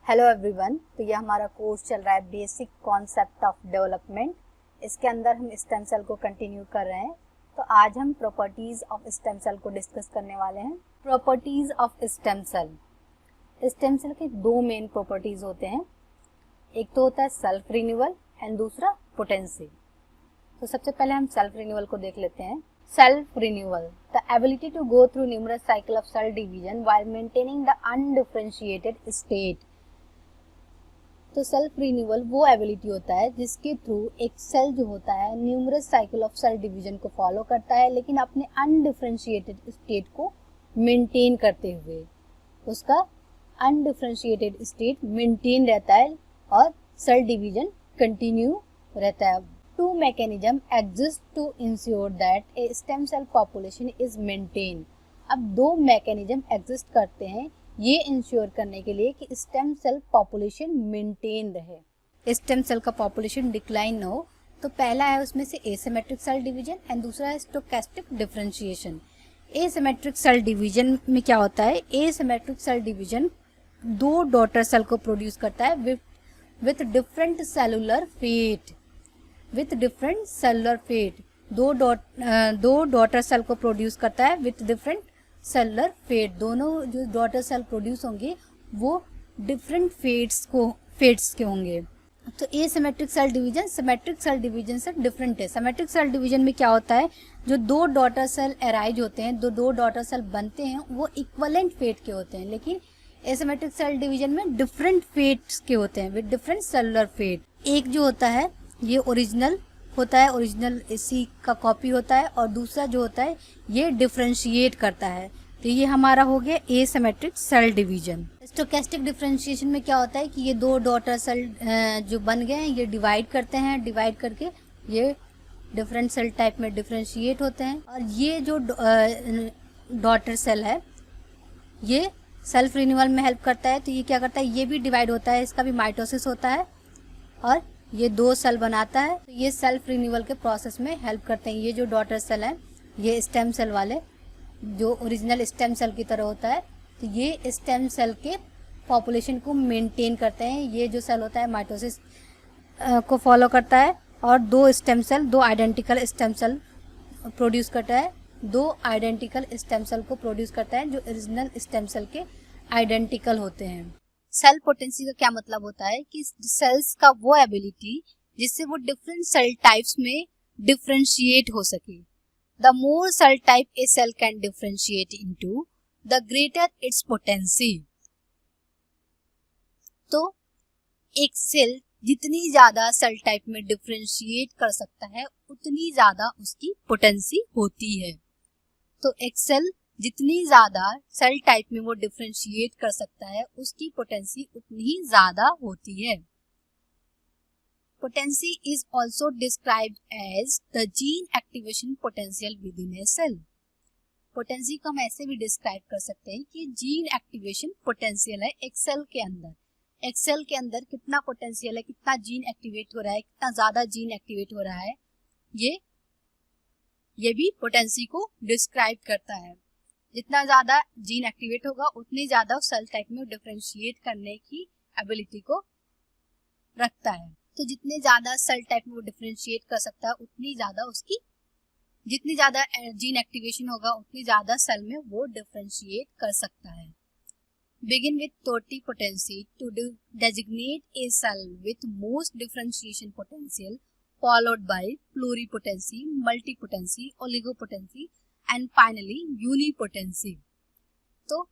Hello everyone. तो ये हमारा कोर्स चल रहा है बेसिक कॉन्सेप्ट ऑफ डेवलपमेंट। इसके अंदर हम स्टेम सेल को कंटिन्यू कर रहे हैं। तो आज हम प्रॉपर्टीज ऑफ स्टेम सेल को डिस्कस करने वाले हैं। Properties of stem cell. Stem cell के दो मेन प्रॉपर्टीज होते हैं, एक तो होता है सेल्फ रिन्यूअल एंड दूसरा पोटेंसी। तो सबसे पहले हम सेल्फ रिन्यूअल को देख लेते हैं। Self renewal, the ability to go through numerous cycle of cell division while maintaining the undifferentiated state. तो सेल्फ रिन्यूअल वो एबिलिटी होता है जिसके थ्रू एक सेल जो होता है numerous cycle of cell division को फॉलो करता है, लेकिन अपने अनडिफरेंशिएटेड स्टेट को मेंटेन करते हुए उसका अनडिफरेंशिएटेड स्टेट मेंटेन रहता है और सेल डिवीजन कंटिन्यू रहता है। Two mechanism exist to ensure that a stem cell population is maintain. अब दो मैकेनिज्म एग्जिस्ट करते हैं ये इंश्योर करने के लिए कि स्टेम सेल पॉपुलेशन मेंटेन रहे, स्टेम सेल का पॉपुलेशन डिक्लाइन न हो। तो पहला है उसमें से एसिमेट्रिक सेल डिवीजन एंड दूसरा है stochastic differentiation. Asymmetric cell division में क्या होता है, एसिमेट्रिक सेल डिवीजन दो डॉटर सेल को प्रोड्यूस करता है with different cellular fate. With different cellular fate दो डॉटर सेल को प्रोड्यूस करता है विथ डिफरेंट सेलुलर फेट। दोनों जो डॉटर सेल प्रोड्यूस होंगे वो डिफरेंट फेट्स के होंगे। तो asymmetric cell division symmetric cell division से डिफरेंट है। सिमेट्रिक सेल डिवीजन में क्या होता है, जो दो डॉटर सेल अराइज होते हैं, दो डॉटर सेल बनते हैं, वो इक्वलेंट फेट के होते हैं, लेकिन एसिमेट्रिक सेल डिवीजन में डिफरेंट फेट्स के होते हैं विद डिफरेंट सेलुलर फेट। एक जो होता है ये ओरिजिनल होता है, ओरिजिनल इसी का कॉपी होता है, और दूसरा जो होता है ये डिफरेंशिएट करता है। तो ये हमारा हो गया asymmetric cell division. Stochastic differentiation में क्या होता है कि ये दो डॉटर सेल जो बन गए हैं ये डिवाइड करते हैं, डिवाइड करके ये डिफरेंट सेल टाइप में डिफरेंशिएट होते हैं। और ये जो डॉटर सेल है ये सेल्फ रिन्यूअल में हेल्प करता है। तो ये क्या करता है, ये भी डिवाइड होता है, इसका भी माइटोसिस होता है और ये दो सेल बनाता है। तो ये सेल्फ रिन्यूअल के प्रोसेस में हेल्प करते हैं। ये जो डॉटर सेल है ये स्टेम सेल वाले जो ओरिजिनल स्टेम सेल की तरह होता है, तो ये स्टेम सेल के पॉपुलेशन को मेंटेन करते हैं। ये जो सेल होता है माइटोसिस को फॉलो करता है और दो आइडेंटिकल स्टेम सेल प्रोड्यूस करता है, दो आइडेंटिकल स्टेम सेल को प्रोड्यूस करता है जो ओरिजिनल स्टेम सेल के आइडेंटिकल होते हैं। सेल पोटेंसी का क्या मतलब होता है कि सेल्स का वो एबिलिटी जिससे वो डिफरेंट सेल टाइप्स में डिफरेंशिएट हो सके। The more cell type a cell can differentiate into the greater its potency. तो एक सेल जितनी ज्यादा सेल टाइप में डिफरेंशिएट कर सकता है उतनी ज्यादा उसकी पोटेंसी होती है। तो एक सेल जितनी ज्यादा सेल टाइप में वो डिफरेंशिएट कर सकता है उसकी पोटेंसी उतनी ही ज्यादा होती है। Potency is also described as the gene activation potential within a cell. Potency को हम ऐसे भी डिस्क्राइब कर सकते हैं कि जीन एक्टिवेशन पोटेंशियल है एक सेल के अंदर। एक सेल के अंदर कितना पोटेंशियल है, कितना जीन एक्टिवेट हो रहा है, कितना ज्यादा जीन एक्टिवेट हो रहा है, ये भी पोटेंसी को डिस्क्राइब करता है। जितना ज्यादा जीन एक्टिवेट होगा उतनी ज्यादा सेल टाइप में डिफरेंशिएट करने की एबिलिटी को रखता है। तो जितने ज्यादा सेल टाइप में वो डिफरेंशिएट कर सकता है उतनी ज्यादा उसकी जितनी ज्यादा जीन एक्टिवेशन होगा उतनी ज्यादा सेल में वो डिफरेंशिएट कर सकता है। Begin with totipotency to designate a cell with most differentiation potential followed by pluripotency, multipotency, oligopotency and finally unipotency। तो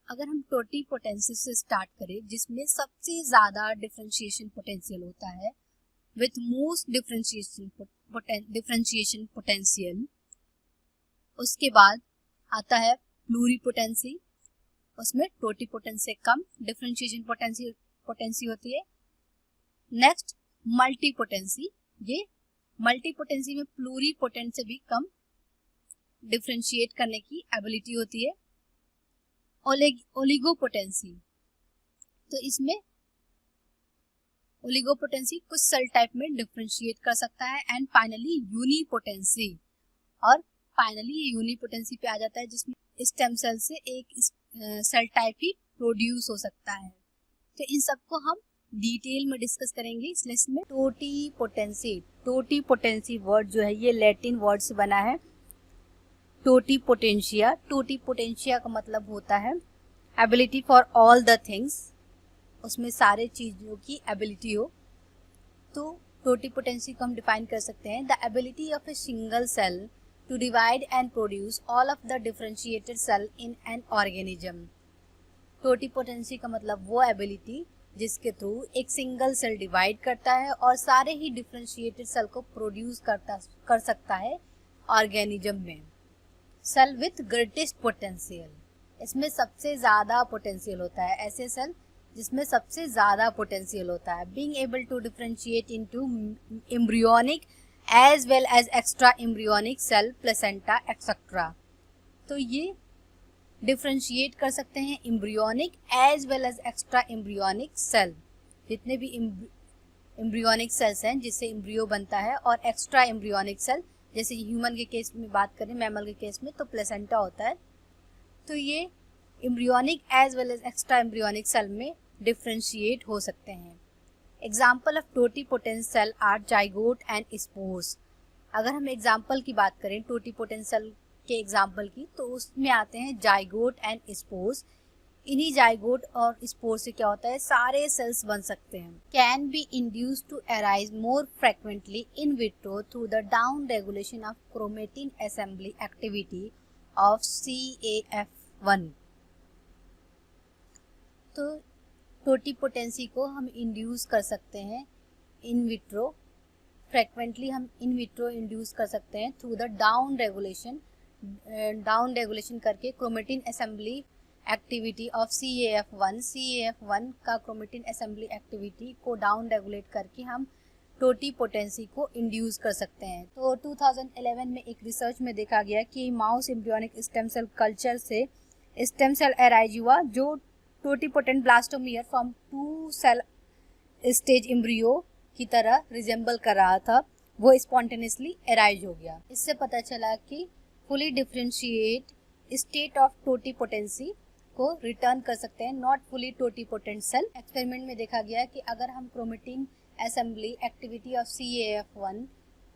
अगर हम टोटिपोटेंसी से स्टार्ट करें जिसमें सबसे ज्यादा डिफरेंशिएशन पोटेंशियल होता है विथ मोस्ट डिफरेंशिएशन पोटेंशियल, उसके बाद आता है प्लूरिपोटेंसी, उसमें टोटिपोटेंसी से कम डिफरेंशिएशन पोटेंसी होती है। नेक्स्ट मल्टीपोटेंसी, ये मल्टीपोटेंसी में प्लूरिपोटेंट से भी कम डिफरेंशिएट करने की एबिलिटी होती है। ओलिगोपोटेंसी, तो इसमें ओलिगोपोटेंसी कुछ सेल टाइप में डिफरेंशिएट कर सकता है। एंड फाइनली यूनिपोटेंसी, और फाइनली यूनिपोटेंसी पे आ जाता है जिसमें स्टेम सेल से एक सेल टाइप ही प्रोड्यूस हो सकता है। तो इन सबको हम डिटेल में डिस्कस करेंगे इस लेसन में। टोटीपोटेंसी वर्ड जो है ये लैटिन वर्ड से बना है टोटीपोटेंशिया। टोटीपोटेंशिया का मतलब होता है ability for all the things, उसमें सारे चीजों की एबिलिटी हो। तो टोटीपोटेंसी को हम डिफाइन कर सकते हैं the ability of a single cell to divide and produce all of the differentiated cell in an organism. Totipotency का मतलब वो एबिलिटी जिसके थ्रू एक सिंगल सेल डिवाइड करता है और सारे ही डिफरेंशिएटेड सेल को प्रोड्यूस कर सकता है ऑर्गेनिज्म में। सेल विथ ग्रेटेस्ट पोटेंशियल, इसमें सबसे ज़्यादा पोटेंशियल होता है, ऐसे सेल जिसमें सबसे ज़्यादा पोटेंशियल होता है। Being able to differentiate into embryonic as well as extra embryonic cell, placenta etcetera. तो ये डिफरेंशिएट कर सकते हैं embryonic as well as extra embryonic cell, जितने भी एम्ब्रियोनिक सेल्स हैं जिससे एम्ब्रियो बनता है, और एक्स्ट्रा एम्ब्रियोनिक सेल जैसे ह्यूमन के केस में बात करें, मैमल के केस में तो प्लेसेंटा होता है। तो ये embryonic as well as extra embryonic cell में डिफरेंशिएट हो सकते हैं। Example of totipotent cell are zygote and spores. अगर हम एग्जाम्पल की बात करें टोटीपोटेंट सेल के एग्जाम्पल की, तो उसमें आते हैं जाइगोट एंड स्पोर्स। इन्हीं जाइगोट और स्पोर से क्या होता है, सारे सेल्स बन सकते हैं। Can be induced to arise more frequently in vitro through the down regulation of chromatin assembly activity of CAF1। तो टोटीपोटेंसी को हम इंड्यूस कर सकते हैं इन विट्रो, फ्रिक्वेंटली हम इन विट्रो इंड्यूस कर सकते हैं थ्रू द डाउन रेगुलेशन करके chromatin assembly activity of CAF1। CAF1 का क्रोमेटिन असेंबली एक्टिविटी को डाउन रेगुलेट करके हम टोटीपोटेंसी को इंड्यूस कर सकते हैं। तो 2011 में एक रिसर्च में देखा गया कि mouse embryonic stem cell culture से स्टेम सेल अराइज हुआ जो totipotent blastomere from 2 cell stage embryo की तरह रिजेंबल कर रहा था, वो स्पॉन्टेनियसली अराइज हो गया। इससे पता चला कि fully differentiate state of totipotency को रिटर्न कर सकते हैं not fully totipotent cell. Experiment में देखा गया कि अगर हम chromatin assembly activity of CAF1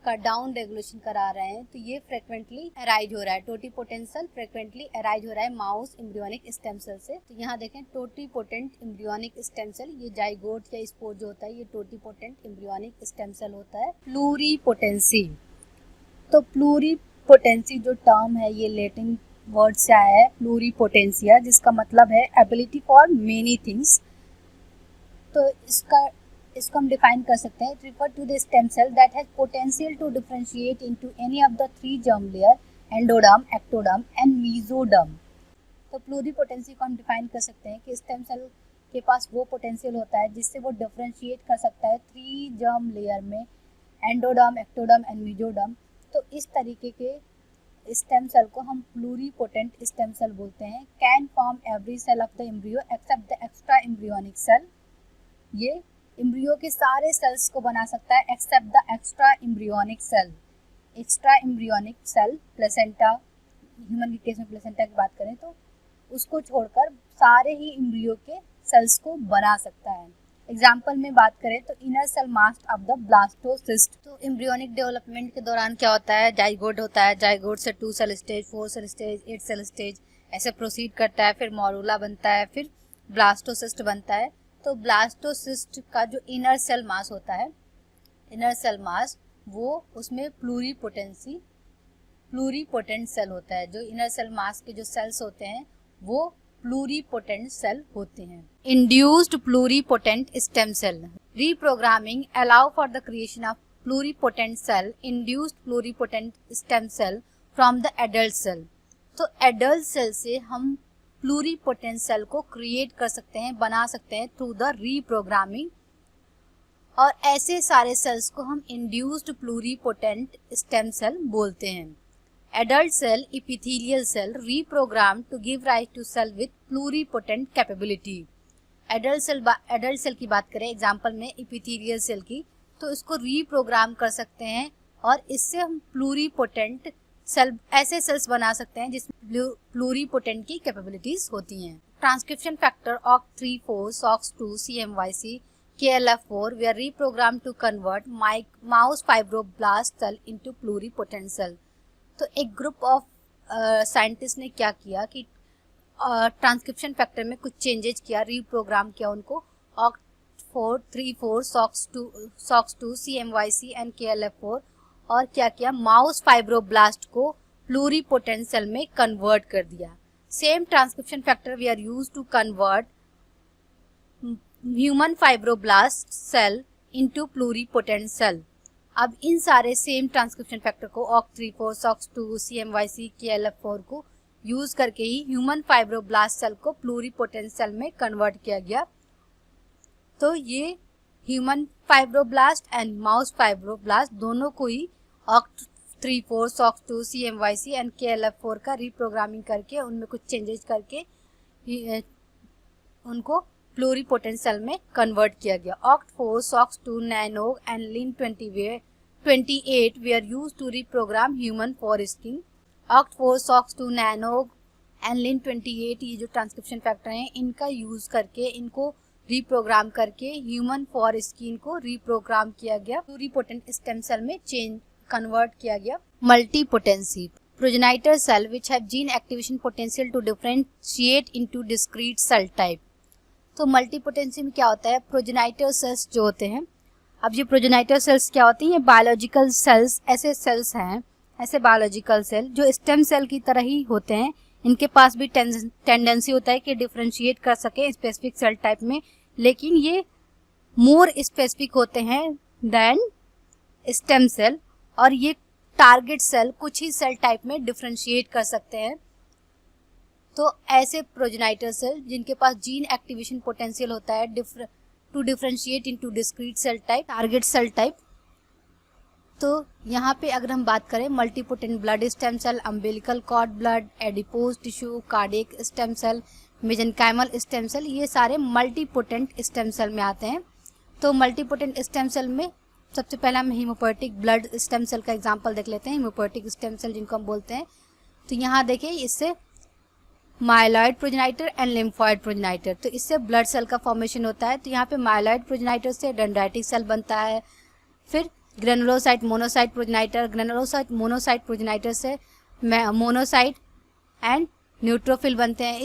का डाउन रेगुलेशन करा रहे हैं तो ये फ्रिक्वेंटली अराइज हो रहा है, टोटीपोटेंट सेल फ्रिक्वेंटली अराइज हो रहा है माउस एम्ब्रियोनिक स्टेम सेल से। तो यहाँ देखें टोटीपोटेंट एम्ब्रियोनिक स्टेम सेल, ये जाइगोट या स्पोर जो होता है ये टोटीपोटेंट एम्ब्रियोनिक स्टेम सेल होता है। प्लूरीपोटेंसी, तो प्लूरीपोटेंसी जो टर्म है ये लैटिन वर्ड से आया है प्लूरीपोटेंशिया, जिसका मतलब है एबिलिटी फॉर मेनी थिंग्स। तो इसको हम डिफाइन कर सकते हैं, it refer to the stem cell that has potential to differentiate into any of the 3 germ layer, endoderm, ectoderm and mesoderm. तो प्लूरीपोटेंसी को हम डिफाइन कर सकते हैं कि स्टेम सेल के पास वो पोटेंशियल होता है जिससे वो डिफरेंशिएट कर सकता है 3 जर्म लेयर में, एंडोडर्म, एक्टोडर्म एंड मेसोडर्म। तो इस तरीके के स्टेम सेल को हम प्लूरीपोटेंट स्टेम सेल बोलते हैं। Can form every cell of the embryo except the extra embryonic cell, ये एम्ब्रियो के सारे सेल्स को बना सकता है except the extra embryonic cell. Extra embryonic cell placenta, human के केस में प्लेसेंटा की बात करें तो उसको छोड़कर सारे ही एम्ब्रियो के सेल्स को बना सकता है। एग्जाम्पल में बात करें तो inner cell mass of the blastocyst. तो एम्ब्रियोनिक डेवलपमेंट के दौरान क्या होता है, जाइगोट होता है, जाइगोट से 2 cell stage, 4 cell stage, 8 cell stage ऐसे प्रोसीड करता है, फिर मॉरूला बनता है, फिर ब्लास्टोसिस्ट बनता है। तो ब्लास्टोसिस्ट का जो इनर सेल मास होता है, इनर सेल मास, वो उसमें प्लूरीपोटेंट सेल होता है। जो इनर सेल मास के जो सेल्स होते हैं वो प्लूरीपोटेंट सेल होते हैं। Induced pluripotent stem cell reprogramming allow for the creation of pluripotent cell, induced pluripotent stem cell from the adult cell. तो एडल्ट सेल से हम प्लूरीपोटेंट सेल को क्रिएट कर सकते हैं, बना सकते हैं थ्रू द रीप्रोग्रामिंग, और ऐसे सारे सेल्स को हम इंड्यूस्ड प्लूरीपोटेंट स्टेम सेल बोलते हैं। Adult cell, epithelial cell, reprogrammed to give rise to cell with pluripotent capability. Adult cell की बात करें एग्जाम्पल में epithelial cell की, तो इसको रीप्रोग्राम कर सकते हैं और इससे हम प्लूरीपोटेंट सेल, ऐसे सेल्स बना सकते हैं जिसमें प्लूरीपोटेंट की कैपेबिलिटीज होती हैं। transcription factor OCT34, SOX2, CMYC, KLF4 were reprogrammed to convert mouse fibroblast cell into pluripotent cell. तो एक ग्रुप ऑफ साइंटिस्ट ने क्या किया कि ट्रांसक्रिप्शन फैक्टर में कुछ चेंजेस किया, रीप्रोग्राम किया उनको OCT34, SOX2, CMYC and KLF4, और क्या किया, माउस फाइब्रोब्लास्ट को प्लूरिपोटेंट सेल में कन्वर्ट कर दिया. Same transcription factor we are used to convert human fibroblast cell into pluripotent cell. अब इन सारे सेम ट्रांसक्रिप्शन फैक्टर को OCT34, SOX2, CMYC, KLF4 को यूज करके ही ह्यूमन फाइब्रोब्लास्ट सेल को प्लूरिपोटेंट सेल में कन्वर्ट किया गया. तो ये human fibroblast and mouse fibroblast दोनों को ही OCT34, SOX2, CMYC and KLF4 का रीप्रोग्रामिंग करके उनमें कुछ चेंजेस करके उनको प्लूरिपोटेंट सेल में कन्वर्ट किया गया. OCT4, SOX2, NANOG and Lin28 were used to reprogram human foreskin. OCT4, SOX2, NANOG and Lin28 ये जो ट्रांसक्रिप्शन फैक्टर हैं इनका यूज करके इनको रीप्रोग्राम करके ह्यूमन फॉरेस्किन को रीप्रोग्राम किया गया, प्लूरिपोटेंट स्टेम सेल में कन्वर्ट किया गया. Multipotency progenitor cell which have gene activation potential to differentiate into discrete cell type. तो मल्टीपोटेंसी में क्या होता है, प्रोजेनाइटर सेल्स जो होते हैं, अब ये प्रोजेनाइटर सेल्स क्या होती हैं, ये बायोलॉजिकल सेल्स, ऐसे सेल्स हैं, ऐसे बायोलॉजिकल सेल जो स्टेम सेल की तरह ही होते हैं. इनके पास भी टेंडेंसी होता है कि डिफरेंशिएट कर सके स्पेसिफिक सेल टाइप में, लेकिन ये मोर स्पेसिफिक होते हैं देन स्टेम सेल, और ये टारगेट सेल कुछ ही सेल टाइप में डिफरेंशिएट कर सकते हैं. तो ऐसे प्रोजेनाइटर सेल जिनके पास जीन एक्टिवेशन पोटेंशियल होता है to differentiate into discrete cell type, target cell type. तो यहाँ पे अगर हम बात करें multipotent blood stem cell, umbilical cord blood, adipose tissue, cardiac stem cell, mesenchymal stem cell, ये सारे मल्टीपोटेंट स्टेम सेल में आते हैं. तो मल्टीपोटेंट स्टेम सेल में सबसे पहले हम हीमोपोएटिक ब्लड स्टेम सेल का एग्जांपल देख लेते हैं. हीमोपोएटिक स्टेम सेल जिनको हम बोलते हैं, तो यहाँ देखिए इससे myeloid progenitor and lymphoid progenitor, तो इससे ब्लड सेल का फॉर्मेशन होता है. तो यहाँ पे माइलॉइड प्रोजेनाइटर से डेंड्राइटिक सेल बनता है. फिर granulocyte monocyte progenitor, granulocyte monocyte progenitor से मोनोसाइट एंड न्यूट्रोफिल बनते हैं.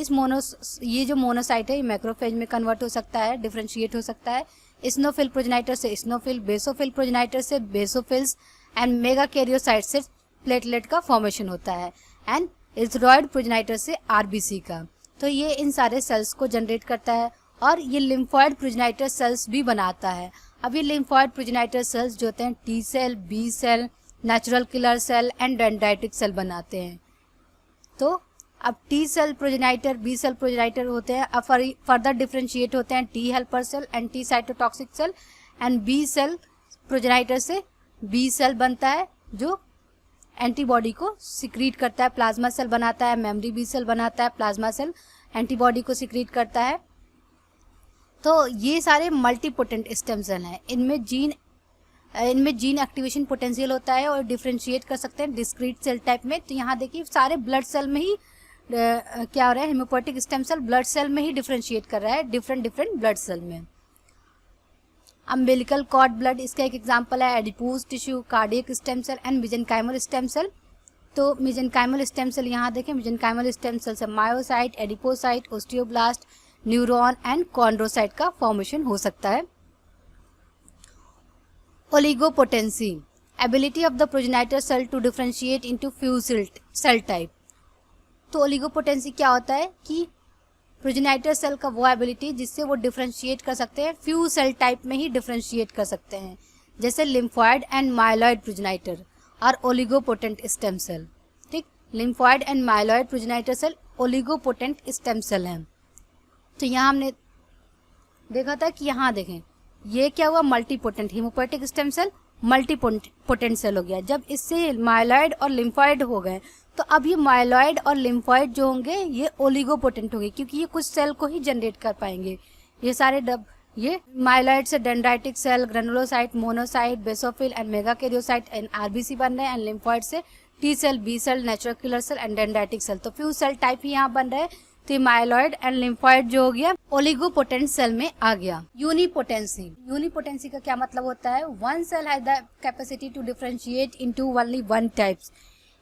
ये जो मोनोसाइट है ये मैक्रोफेज में कन्वर्ट हो सकता है, डिफरेंशिएट हो सकता है. स्नोफिल प्रोजेनाइटर से स्नोफिल, बेसोफिल प्रोजेनाइटर से बेसोफिल्स एंड मेगाकैरियोसाइट से प्लेटलेट का फॉर्मेशन होता है, एंड इथेरॉइड प्रोजेनाइटर से आरबीसी का. तो ये इन सारे सेल्स को जनरेट करता है, और ये लिम्फॉइड प्रोजेनाइटर सेल्स भी बनाता है. अब ये लिम्फॉइड प्रोजेनाइटर सेल्स जो होते हैं T cell, B cell, natural killer cell and dendritic cell बनाते हैं. तो अब T cell progenitor, B cell progenitor होते हैं, अब फर्दर डिफरेंशिएट होते हैं T helper cell and T cytotoxic cell, and B cell progenitor से बी सेल बनता है जो एंटीबॉडी को सिक्रीट करता है, प्लाज्मा सेल बनाता है, मेमोरी बी सेल बनाता है, प्लाज्मा सेल एंटीबॉडी को सिक्रीट करता है. तो ये सारे मल्टीपोटेंट स्टेम सेल हैं. इनमें जीन एक्टिवेशन पोटेंशियल होता है और डिफरेंशिएट कर सकते हैं डिस्क्रीट सेल टाइप में. तो यहाँ देखिए सारे ब्लड सेल में ही क्या हो रहा है, hemopoietic stem cell blood cell में ही डिफरेंशिएट कर रहा है डिफरेंट ब्लड सेल में. अम्बिलिकल कॉर्ड ब्लड इसका एक एग्जांपल है, adipose tissue, cardiac stem cell and mesenchymal stem cell. तो मेसेंकाइमल स्टेम सेल यहाँ देखें, मेसेंकाइमल स्टेम सेल से myocyte, adipocyte, osteoblast, neuron and chondrocyte का फॉर्मेशन हो सकता है. Oligopotency ability of the progenitor cell to differentiate into few cell type. तो ओलिगोपोटेंसी क्या होता है कि प्रोजेनाइटर सेल का वो एबिलिटी जिससे वो डिफरेंशिएट कर सकते हैं, फ्यू सेल टाइप में ही डिफरेंशिएट कर सकते हैं. जैसे लिम्फॉइड एंड माइलॉइड प्रोजेनाइटर और ओलिगोपोटेंट स्टेम सेल. ठीक, lymphoid and myeloid progenitor cell oligopotent stem cell हैं. तो यहाँ हमने देखा था कि यहाँ देखें ये क्या हुआ, multipotent hematopoietic stem cell multipotent cell हो गया. जब इससे माइलॉइड और लिम्फॉइड हो गए तो अब ये माइलॉइड और लिम्फॉइड जो होंगे ये ओलिगोपोटेंट होंगे, क्योंकि ये कुछ सेल को ही जनरेट कर पाएंगे. ये सारे ये माइलॉइड से dendritic cell, granulocyte, monocyte, basophil and megakaryocyte and RBC बन रहे हैं, एंड लिम्फॉइड से T cell, B cell, natural killer cell and dendritic cell. तो फ्यू सेल टाइप ही यहाँ बन रहे हैं तो माइलॉइड एंड लिम्फॉइड जो हो गया ओलिगोपोटेंट सेल में आ गया। यूनिपोटेंसी का क्या मतलब होता है? One cell has the capacity to differentiate into only one types.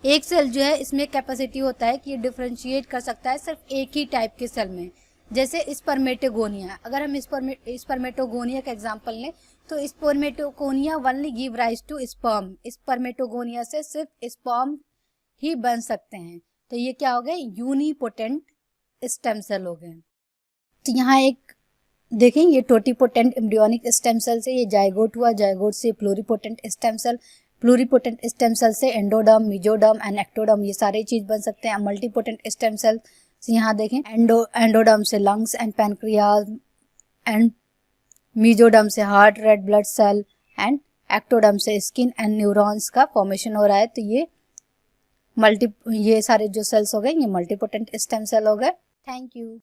एक सेल जो है इसमें कैपेसिटी होता है कि ये डिफरेंशिएट कर सकता है सिर्फ एक ही टाइप के सेल में। जैसे स्पर्मेटोगोनिया, अगर हम स्पर्मेटोगोनिया का एग्जांपल लें तो spermatogonia only give rise to sperm. Spermatogonia से सिर्फ स्पर्म ही बन सकते हैं। तो ये क्या हो गए? यूनिपोटेंट स्टेम सेल हो गए। तो यहाँ एक देखें, ये टोटिपोटेंट एम्ब्रियोनिक स्टेम सेल से ये जाइगोट हुआ, जाइगोट से pluripotent stem cell, pluripotent stem cell से एंडोडर्म, मेसोडर्म एंड एक्टोडर्म, ये सारे चीज बन सकते हैं। मल्टीपोटेंट स्टेम सेल यहाँ देखें, एंडोडर्म से lungs and pancreas, and mesoderm से heart, red blood cell, and ectoderm से स्किन एंड न्यूरॉन्स का फॉर्मेशन हो रहा है। तो ये सारे जो सेल्स हो गए ये मल्टीपोटेंट स्टेम सेल हो गए। Thank you.